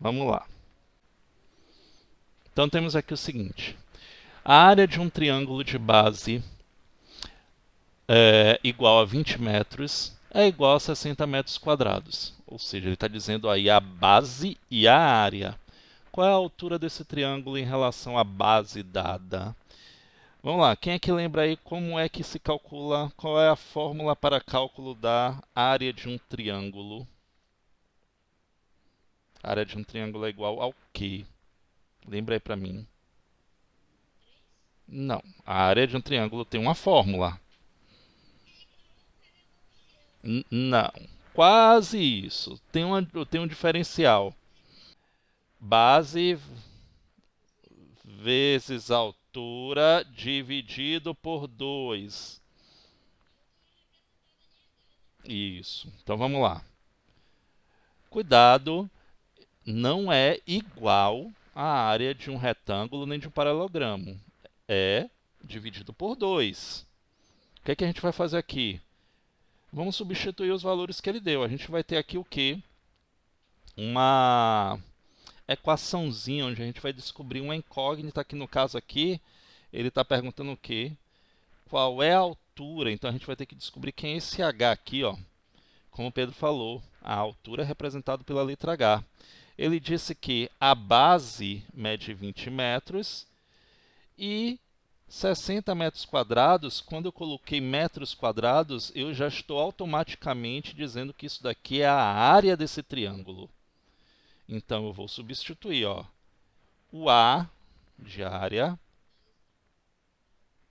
Vamos lá. Então temos aqui o seguinte. A área de um triângulo de base igual a 20 metros é igual a 60 metros quadrados. Ou seja, ele está dizendo aí a base e a área. Qual é a altura desse triângulo em relação à base dada? Vamos lá, quem é que lembra aí como é que se calcula, qual é a fórmula para cálculo da área de um triângulo? A área de um triângulo é igual ao quê? Lembra aí para mim. Não, a área de um triângulo tem uma fórmula. Não, quase isso. Tem um diferencial. Base vezes altura dividido por 2. Isso. Então vamos lá. Cuidado, não é igual à área de um retângulo nem de um paralelogramo. É dividido por 2. O que é que a gente vai fazer aqui? Vamos substituir os valores que ele deu. A gente vai ter aqui o quê? Uma equaçãozinha onde a gente vai descobrir uma incógnita, que no caso aqui ele está perguntando o quê? Qual é a altura? Então a gente vai ter que descobrir quem é esse h aqui, ó. Como o Pedro falou, a altura é representada pela letra h. Ele disse que a base mede 20 metros e 60 metros quadrados. Quando eu coloquei metros quadrados, eu já estou automaticamente dizendo que isso daqui é a área desse triângulo. Então eu vou substituir, ó, o A de área,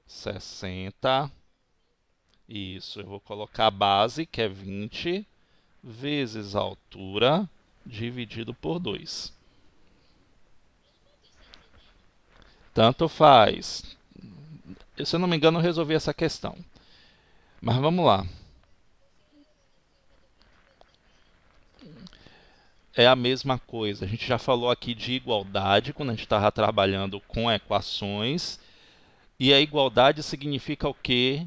60. Isso, eu vou colocar a base, que é 20, vezes a altura, dividido por 2. Tanto faz. Se eu não me engano, eu resolvi essa questão. Mas vamos lá. É a mesma coisa. A gente já falou aqui de igualdade, quando a gente estava trabalhando com equações. E a igualdade significa o quê?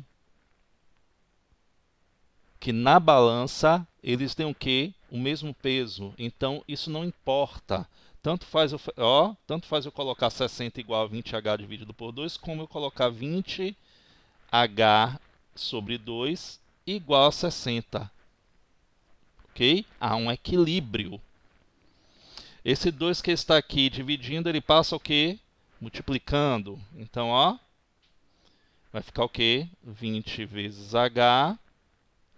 Que na balança eles têm o quê? O mesmo peso. Então isso não importa. Tanto faz eu colocar 60 igual a 20h dividido por 2, como eu colocar 20h sobre 2 igual a 60. Ok? Há um equilíbrio. Esse 2 que está aqui dividindo, ele passa o quê? Multiplicando. Então, ó, vai ficar o quê? 20 vezes h,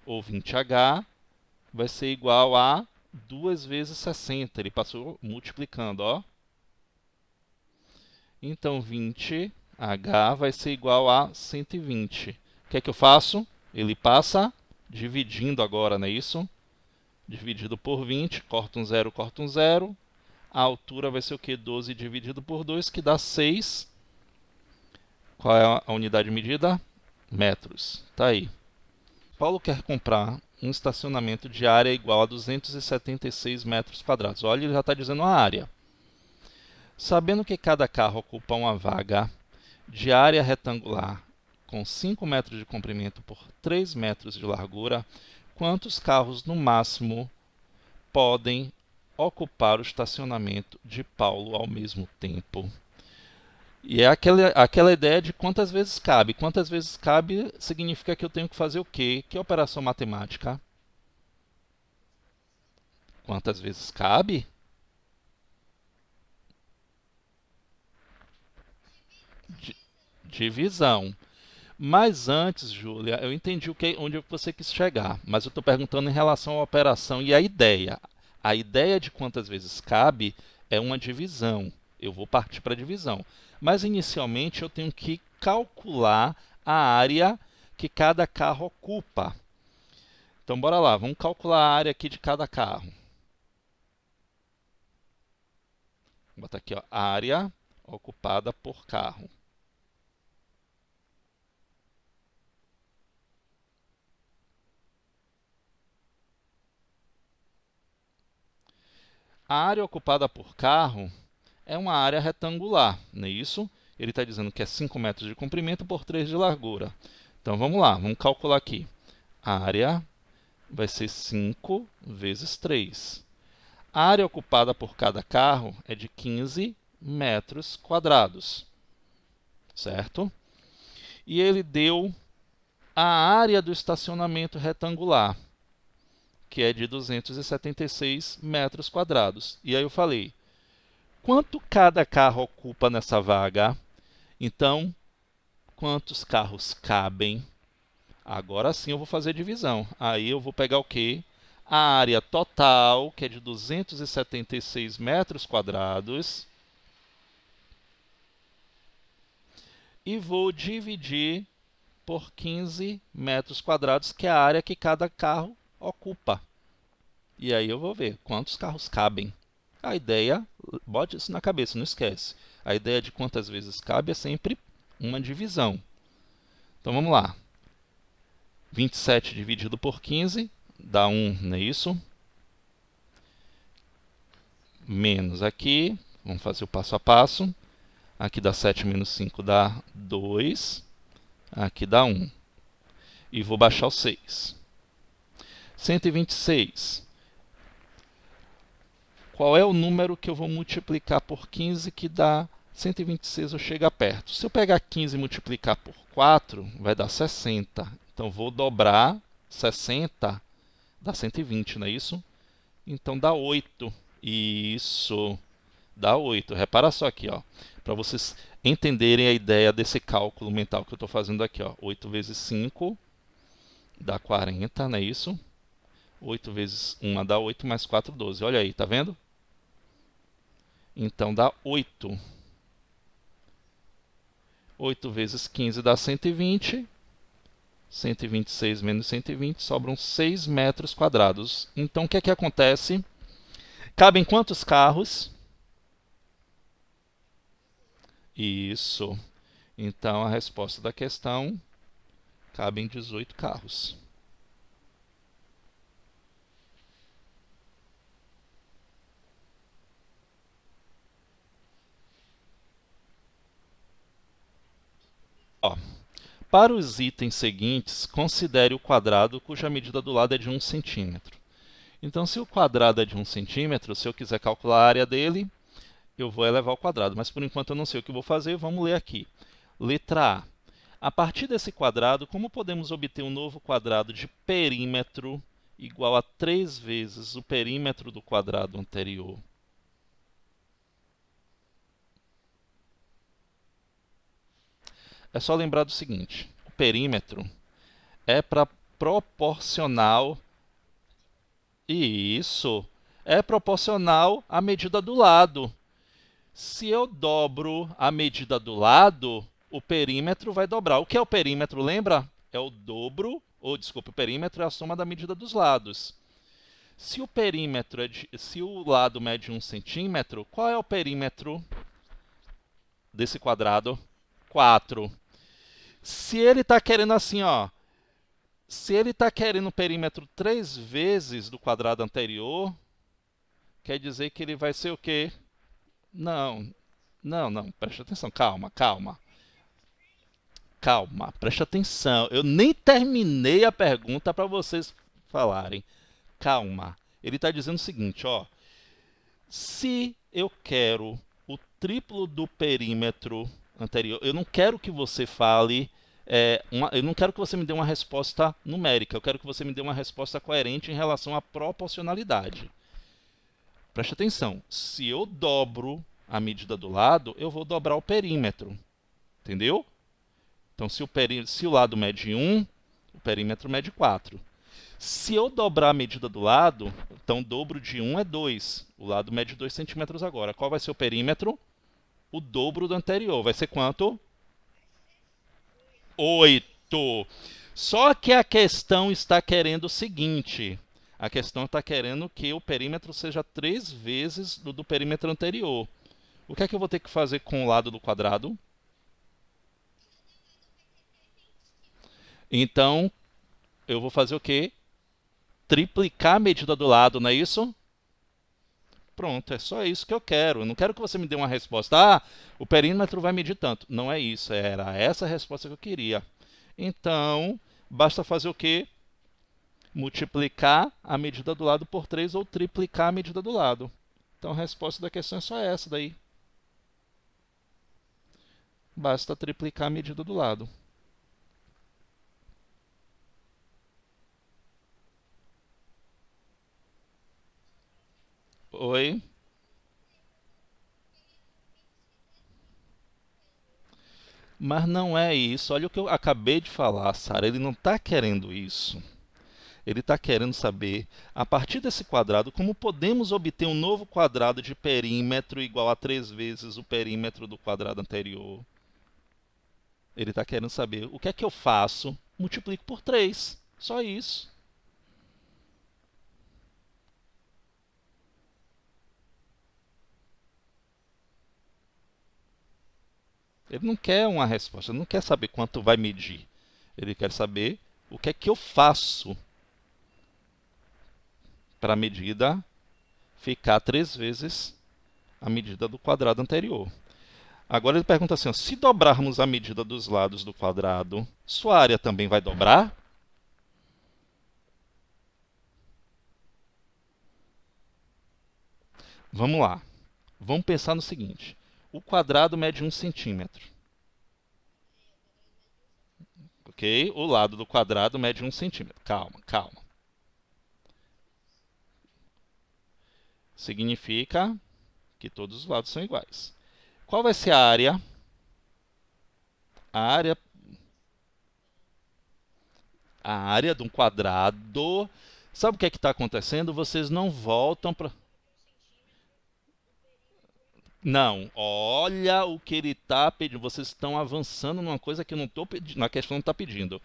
ou 20h, vai ser igual a 2 vezes 60. Ele passou multiplicando, ó. Então, 20h vai ser igual a 120. O que é que eu faço? Ele passa dividindo agora, não é isso? Dividido por 20, corta um zero, corta um zero. A altura vai ser o quê? 12 dividido por 2, que dá 6. Qual é a unidade de medida? Metros. Tá aí. Paulo quer comprar um estacionamento de área igual a 276 metros quadrados. Olha, ele já está dizendo a área. Sabendo que cada carro ocupa uma vaga de área retangular com 5 metros de comprimento por 3 metros de largura, quantos carros no máximo podem ocupar o estacionamento de Paulo ao mesmo tempo? E é aquela ideia de quantas vezes cabe. Quantas vezes cabe significa que eu tenho que fazer o quê? Que operação matemática? Quantas vezes cabe? Divisão. Mas antes, Júlia, eu entendi onde você quis chegar, mas eu estou perguntando em relação à operação e à ideia. A ideia de quantas vezes cabe é uma divisão. Eu vou partir para a divisão. Mas inicialmente eu tenho que calcular a área que cada carro ocupa. Então bora lá, vamos calcular a área aqui de cada carro. Vou botar aqui, ó, área ocupada por carro. A área ocupada por carro é uma área retangular, não é isso? Ele está dizendo que é 5 metros de comprimento por 3 de largura. Então vamos lá, vamos calcular aqui. A área vai ser 5 vezes 3. a área ocupada por cada carro é de 15 metros quadrados, certo? E ele deu a área do estacionamento retangular, que é de 276 metros quadrados. E aí eu falei, quanto cada carro ocupa nessa vaga? Então, quantos carros cabem? Agora sim eu vou fazer divisão. Aí eu vou pegar o quê? A área total, que é de 276 metros quadrados, e vou dividir por 15 metros quadrados, que é a área que cada carro ocupa. E aí eu vou ver quantos carros cabem. A ideia, bote isso na cabeça, não esquece. A ideia de quantas vezes cabe é sempre uma divisão. Então vamos lá. 27 dividido por 15 dá 1, não é isso? Menos aqui, vamos fazer o passo a passo. Aqui dá 7 menos 5 dá 2. Aqui dá 1. E vou baixar o 6. 126. Qual é o número que eu vou multiplicar por 15 que dá 126 ou chega perto? Se eu pegar 15 e multiplicar por 4, vai dar 60. Então, vou dobrar 60, dá 120, não é isso? Então, dá 8. Isso, dá 8. Repara só aqui, ó, para vocês entenderem a ideia desse cálculo mental que eu estou fazendo aqui. Ó. 8 vezes 5 dá 40, não é isso? 8 vezes 1 dá 8, mais 4, 12. Olha aí, tá vendo? Então, dá 8. 8 vezes 15 dá 120. 126 menos 120, sobram 6 metros quadrados. Então, o que é que acontece? Cabem quantos carros? Isso. Então, a resposta da questão, cabem 18 carros. Ó. Para os itens seguintes, considere o quadrado cuja medida do lado é de 1 centímetro. Então, se o quadrado é de 1 centímetro, se eu quiser calcular a área dele, eu vou elevar ao quadrado. Mas, por enquanto, eu não sei o que vou fazer. Vamos ler aqui. Letra A. A partir desse quadrado, como podemos obter um novo quadrado de perímetro igual a 3 vezes o perímetro do quadrado anterior? É só lembrar do seguinte, o perímetro é para proporcional, e isso é proporcional à medida do lado. Se eu dobro a medida do lado, o perímetro vai dobrar. O que é o perímetro, lembra? É o dobro, ou desculpa, o perímetro é a soma da medida dos lados. Se o perímetro se o lado mede 1 centímetro, qual é o perímetro desse quadrado? 4. Se ele está querendo assim, ó, se ele está querendo o perímetro 3 vezes do quadrado anterior, quer dizer que ele vai ser o quê? Não, preste atenção, calma. Calma, preste atenção. Eu nem terminei a pergunta para vocês falarem. Calma. Ele está dizendo o seguinte, ó. Se eu quero o triplo do perímetro anterior, eu não quero que você fale, eu não quero que você me dê uma resposta numérica, eu quero que você me dê uma resposta coerente em relação à proporcionalidade. Preste atenção, se eu dobro a medida do lado, eu vou dobrar o perímetro, entendeu? Então, se o lado mede 1, o perímetro mede 4. Se eu dobrar a medida do lado, então o dobro de 1 é 2. O lado mede 2 centímetros agora. Qual vai ser o perímetro? O dobro do anterior. Vai ser quanto? 8. Só que a questão está querendo o seguinte. A questão está querendo que o perímetro seja 3 vezes do perímetro anterior. O que é que eu vou ter que fazer com o lado do quadrado? Então, eu vou fazer o quê? Triplicar a medida do lado, não é isso? Pronto, é só isso que eu quero. Eu não quero que você me dê uma resposta. Ah, o perímetro vai medir tanto. Não é isso, era essa a resposta que eu queria. Então, basta fazer o quê? multiplicar a medida do lado por 3 ou triplicar a medida do lado. Então a resposta da questão é só essa daí. Basta triplicar a medida do lado. Oi? Mas não é isso. Olha o que eu acabei de falar, Sara. Ele não está querendo isso. Ele está querendo saber, a partir desse quadrado, como podemos obter um novo quadrado de perímetro igual a 3 vezes o perímetro do quadrado anterior. Ele está querendo saber, o que é que eu faço? Multiplico por 3. Só isso. Ele não quer uma resposta, ele não quer saber quanto vai medir. Ele quer saber o que é que eu faço para a medida ficar 3 vezes a medida do quadrado anterior. Agora ele pergunta assim, ó, se dobrarmos a medida dos lados do quadrado, sua área também vai dobrar? Vamos lá. Vamos pensar no seguinte. O quadrado mede 1 centímetro. Ok? O lado do quadrado mede 1 centímetro. Calma, calma. Significa que todos os lados são iguais. Qual vai ser a área? A área de um quadrado. Sabe o que é que está acontecendo? Vocês não voltam para... Não, olha o que ele está pedindo. Vocês estão avançando numa coisa que eu não estou pedindo, na questão não está pedindo.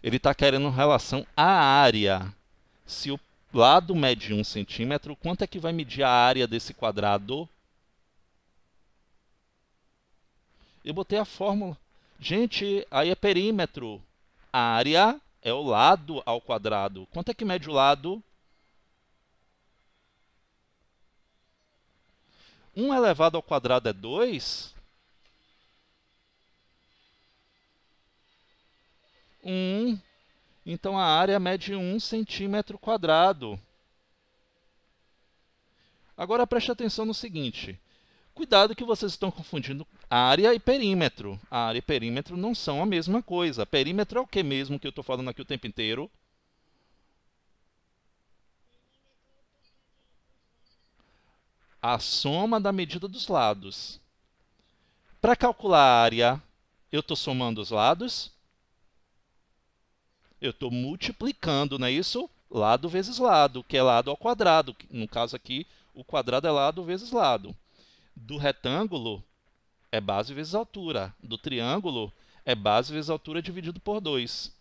Ele está querendo relação à área. Se o lado mede 1 centímetro, quanto é que vai medir a área desse quadrado? Eu botei a fórmula. Gente, aí é perímetro. A área é o lado ao quadrado. Quanto é que mede o lado? 1 elevado ao quadrado é 2? 1. Então a área mede 1 centímetro quadrado. Agora preste atenção no seguinte. Cuidado que vocês estão confundindo área e perímetro. A área e perímetro não são a mesma coisa. Perímetro é o que mesmo que eu estou falando aqui o tempo inteiro? A soma da medida dos lados. Para calcular a área, eu estou somando os lados? Eu estou multiplicando, não é isso? Lado vezes lado, que é lado ao quadrado. No caso aqui, o quadrado é lado vezes lado. Do retângulo, é base vezes altura. Do triângulo, é base vezes altura dividido por 2.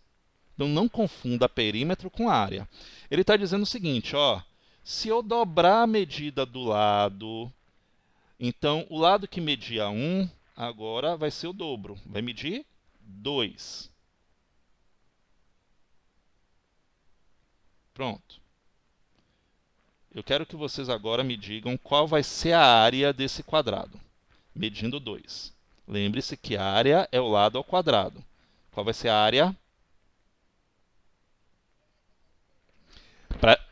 Então, não confunda perímetro com área. Ele está dizendo o seguinte, ó. Se eu dobrar a medida do lado, então o lado que media 1, agora vai ser o dobro. Vai medir 2. Pronto. Eu quero que vocês agora me digam qual vai ser a área desse quadrado, medindo 2. Lembre-se que a área é o lado ao quadrado. Qual vai ser a área?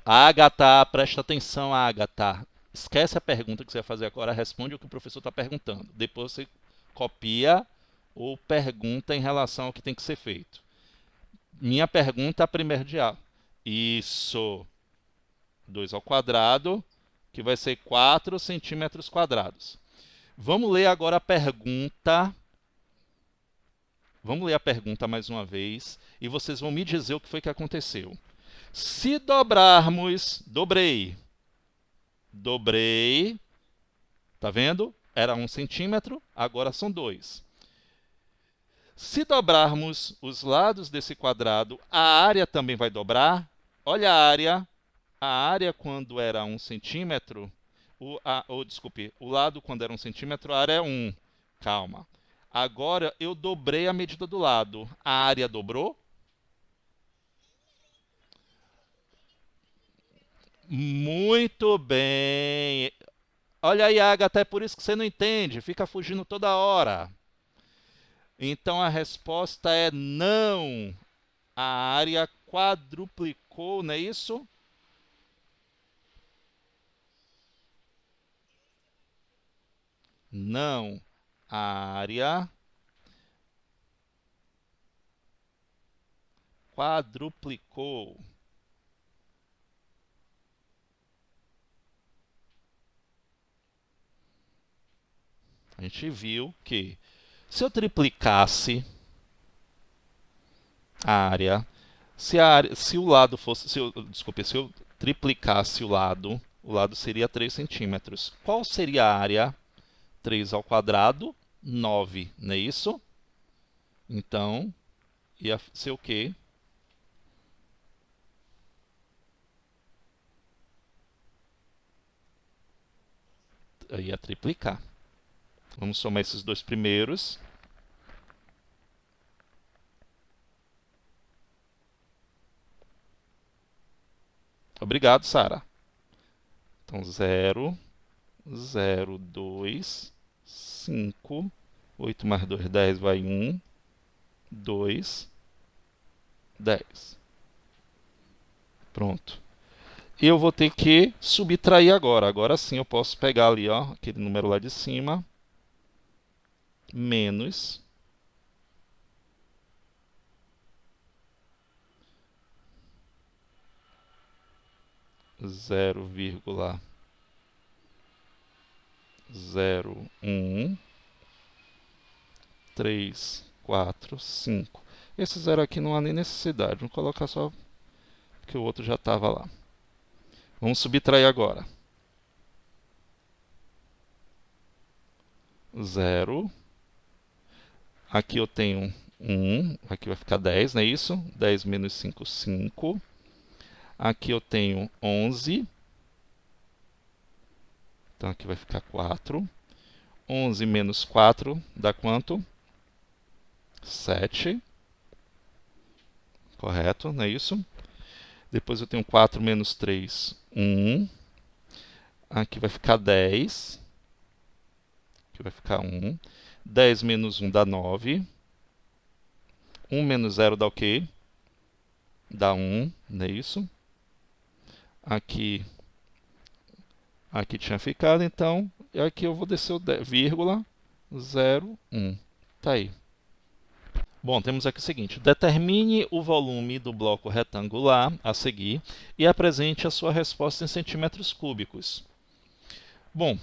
Agatha, presta atenção, Agatha. Esquece a pergunta que você vai fazer agora, responde o que o professor está perguntando. Depois você copia ou pergunta em relação ao que tem que ser feito. Minha pergunta é primordial. Isso. 2 ao quadrado, que vai ser 4 centímetros quadrados. Vamos ler agora a pergunta. Vamos ler a pergunta mais uma vez e vocês vão me dizer o que foi que aconteceu. Se dobrarmos, dobrei, tá vendo? Era 1 centímetro, agora são 2. Se dobrarmos os lados desse quadrado, a área também vai dobrar. Olha a área. A área quando era 1 centímetro, desculpe, o lado quando era 1 centímetro, a área é 1. Calma. Agora eu dobrei a medida do lado. A área dobrou? Muito bem. Olha aí, Agatha, é por isso que você não entende. Fica fugindo toda hora. Então a resposta é não. A área quadruplicou, não é isso? Não. A área quadruplicou. A gente viu que se eu triplicasse a área, se o lado fosse, desculpe, se eu triplicasse o lado seria 3 centímetros. Qual seria a área? 3 ao quadrado, 9, não é isso? Então, ia ser o quê? Eu ia triplicar. Vamos somar esses dois primeiros. Obrigado, Sara. Então, 0, 0, 2, 5. 8 mais 2, 10, vai 1, 2, 10. Pronto. E eu vou ter que subtrair agora. Agora sim eu posso pegar ali, ó, aquele número lá de cima, menos 0,01345. Esse zero aqui não há nem necessidade. Vou colocar só porque o outro já estava lá. Vamos subtrair agora. 0. Aqui eu tenho 1. Aqui vai ficar 10, não é isso? 10 menos 5, 5. Aqui eu tenho 11. Então aqui vai ficar 4. 11 menos 4 dá quanto? 7. Correto, não é isso? Depois eu tenho 4 menos 3, 1. Aqui vai ficar 10. Aqui vai ficar 1. 10 menos 1 dá 9. 1 menos 0 dá o quê? Dá 1, não é isso? Aqui tinha ficado, então, aqui eu vou descer o vírgula 0, 1. Tá aí. Bom, temos aqui o seguinte: determine o volume do bloco retangular a seguir e apresente a sua resposta em centímetros cúbicos. Bom,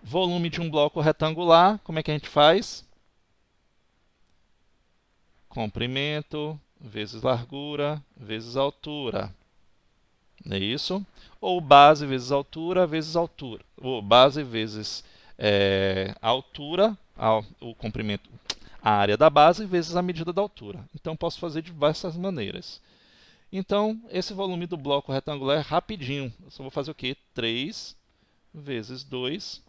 volume de um bloco retangular, como é que a gente faz? Comprimento vezes largura vezes altura. Não é isso? Ou base vezes altura vezes altura. Ou base vezes altura, o comprimento, a área da base vezes a medida da altura. Então, posso fazer de diversas maneiras. Então, esse volume do bloco retangular é rapidinho. Eu só vou fazer o quê? 3 vezes 2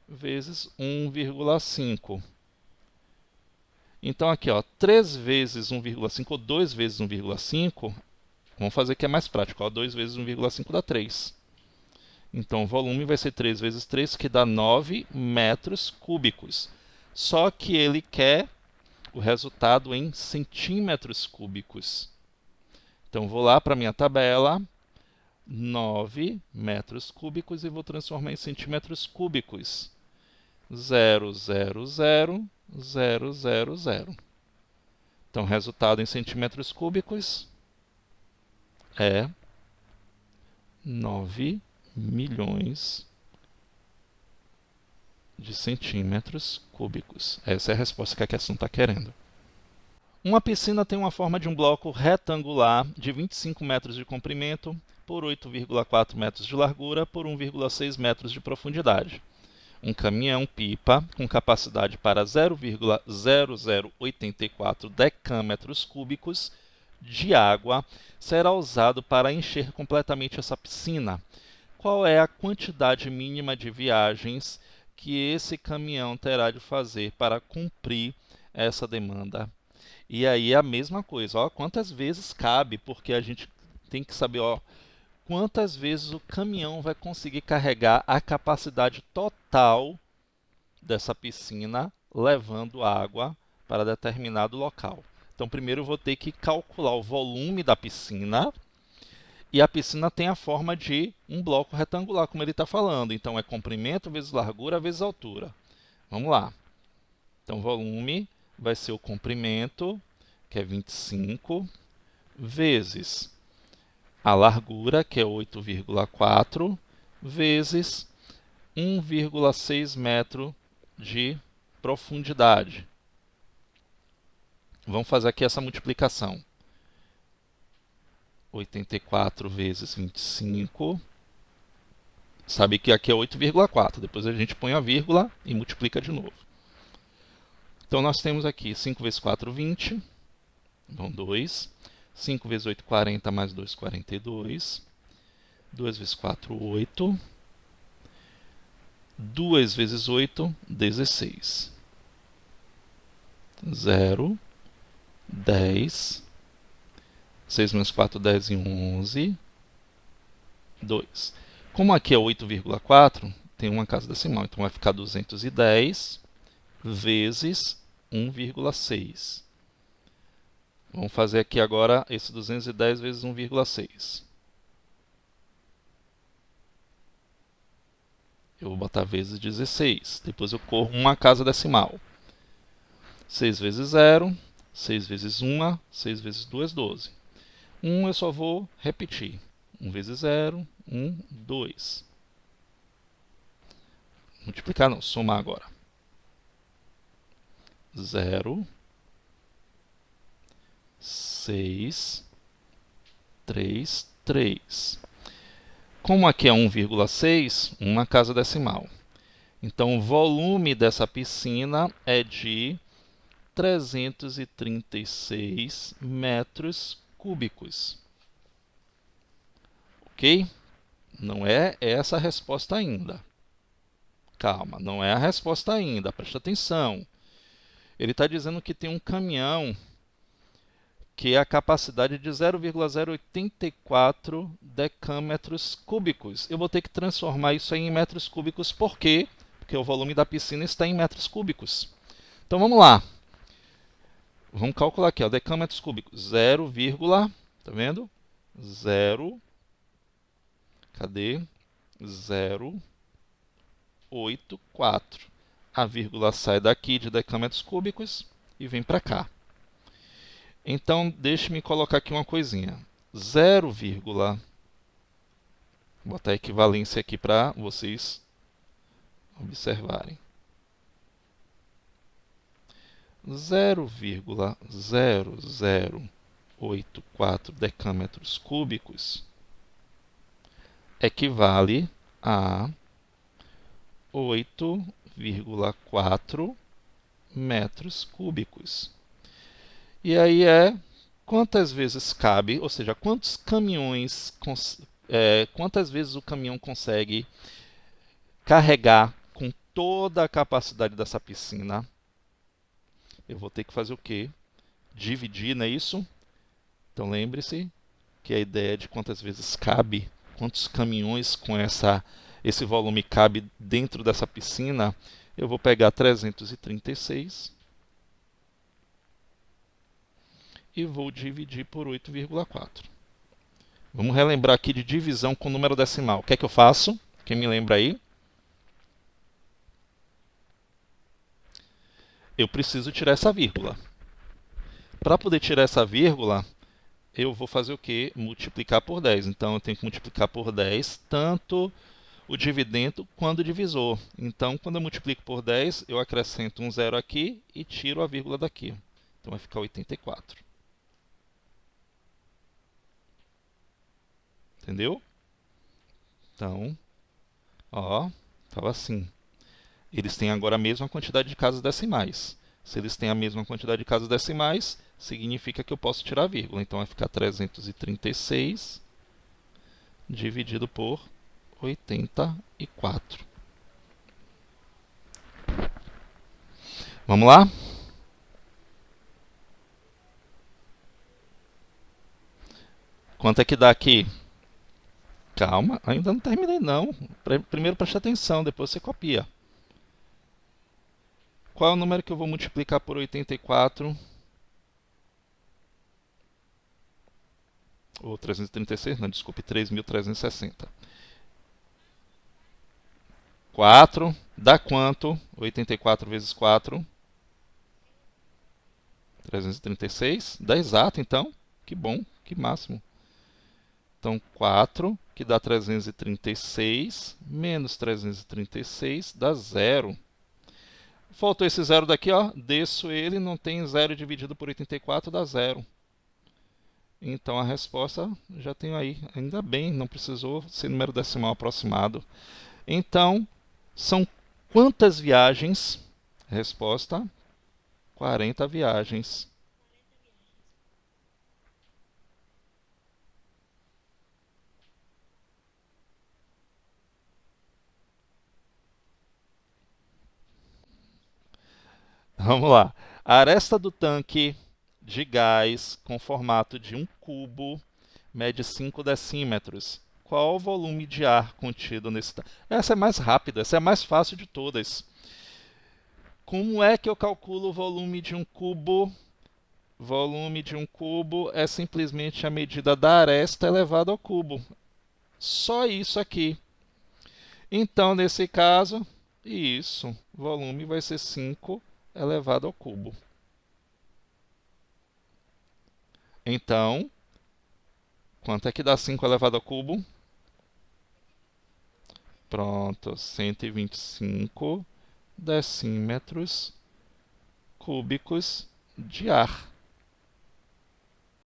vezes 1,5. Então, aqui, ó, 3 vezes 1,5 ou 2 vezes 1,5, vamos fazer que é mais prático. Ó, 2 vezes 1,5 dá 3. Então, o volume vai ser 3 vezes 3, que dá 9 metros cúbicos. Só que ele quer o resultado em centímetros cúbicos. Então, vou lá para a minha tabela, 9 metros cúbicos, e vou transformar em centímetros cúbicos. 0,00,000. Então, o resultado em centímetros cúbicos é 9 milhões de centímetros cúbicos. Essa é a resposta que a questão está querendo. Uma piscina tem uma forma de um bloco retangular de 25 metros de comprimento por 8,4 metros de largura por 1,6 metros de profundidade. Um caminhão-pipa com capacidade para 0,0084 decâmetros cúbicos de água será usado para encher completamente essa piscina. Qual é a quantidade mínima de viagens que esse caminhão terá de fazer para cumprir essa demanda? E aí é a mesma coisa, ó, quantas vezes cabe, porque a gente tem que saber, ó, quantas vezes o caminhão vai conseguir carregar a capacidade total dessa piscina levando água para determinado local. Então, primeiro eu vou ter que calcular o volume da piscina. E a piscina tem a forma de um bloco retangular, como ele está falando. Então, é comprimento vezes largura vezes altura. Vamos lá. Então, volume vai ser o comprimento, que é 25, vezes a largura, que é 8,4, vezes 1,6 metro de profundidade. Vamos fazer aqui essa multiplicação. 84 vezes 25. Sabe que aqui é 8,4. Depois a gente põe a vírgula e multiplica de novo. Então, nós temos aqui 5 vezes 4, 20. Então, 2. 5 vezes 8, 40, mais 2, 42. 2 vezes 4, 8. 2 vezes 8, 16. 0, 10. 6 menos 4, 10 e 11. 2. Como aqui é 8,4, tem uma casa decimal. Então, vai ficar 210 vezes 1,6. Vamos fazer aqui agora esse 210 vezes 1,6. Eu vou botar vezes 16. Depois eu corro uma casa decimal. 6 vezes 0, 6 vezes 1, 6 vezes 2, 12. 1 eu só vou repetir. 1 vezes 0, 1, 2. Multiplicar não, somar agora. 0, 6, 3, 3. Como aqui é 1,6, uma casa decimal. Então, o volume dessa piscina é de 336 metros cúbicos. Ok? Não é essa a resposta ainda. Calma, não é a resposta ainda, presta atenção. Ele está dizendo que tem um caminhão que é a capacidade de 0,084 decâmetros cúbicos. Eu vou ter que transformar isso aí em metros cúbicos. Por quê? Porque o volume da piscina está em metros cúbicos. Então, vamos lá. Vamos calcular aqui, ó, decâmetros cúbicos. 0, tá vendo? 0, cadê? 0,84. A vírgula sai daqui de decâmetros cúbicos e vem para cá. Então, deixe-me colocar aqui uma coisinha. 0, vou botar a equivalência aqui para vocês observarem. 0,0084 decâmetros cúbicos equivale a 8,4 metros cúbicos. E aí é quantas vezes cabe, ou seja, quantos caminhões, quantas vezes o caminhão consegue carregar com toda a capacidade dessa piscina. Eu vou ter que fazer o quê? Dividir, não é isso? Então lembre-se que a ideia de quantas vezes cabe, quantos caminhões com esse volume cabe dentro dessa piscina, eu vou pegar 336 e vou dividir por 8,4. Vamos relembrar aqui de divisão com número decimal. O que é que eu faço? Quem me lembra aí? Eu preciso tirar essa vírgula. Para poder tirar essa vírgula, eu vou fazer o quê? Multiplicar por 10. Então, eu tenho que multiplicar por 10 tanto o dividendo quanto o divisor. Então, quando eu multiplico por 10, eu acrescento um zero aqui e tiro a vírgula daqui. Então, vai ficar 84. Entendeu? Então, ó, estava assim. Eles têm agora a mesma quantidade de casas decimais. Se eles têm a mesma quantidade de casas decimais, significa que eu posso tirar a vírgula. Então, vai ficar 336 dividido por 84. Vamos lá? Quanto é que dá aqui? Calma, ainda não terminei não. Primeiro preste atenção, depois você copia. Qual é o número que eu vou multiplicar por 84? Ou 336, não, desculpe, 3.360. 4 dá quanto? 84 vezes 4. 336. Dá exato, então. Que bom, que máximo. Então, 4, que dá 336, menos 336 dá 0. Faltou esse 0 daqui, ó. Desço ele, não tem 0 dividido por 84, dá 0. Então, a resposta já tenho aí. Ainda bem, não precisou ser número decimal aproximado. Então, são quantas viagens? Resposta: 40 viagens. Vamos lá. A aresta do tanque de gás com formato de um cubo mede 5 decímetros. Qual o volume de ar contido nesse tanque? Essa é mais rápida, essa é a mais fácil de todas. Como é que eu calculo o volume de um cubo? Volume de um cubo é simplesmente a medida da aresta elevada ao cubo. Só isso aqui. Então, nesse caso, isso, volume vai ser 5 elevado ao cubo. Então, quanto é que dá 5 elevado ao cubo? Pronto, 125 decímetros cúbicos de ar.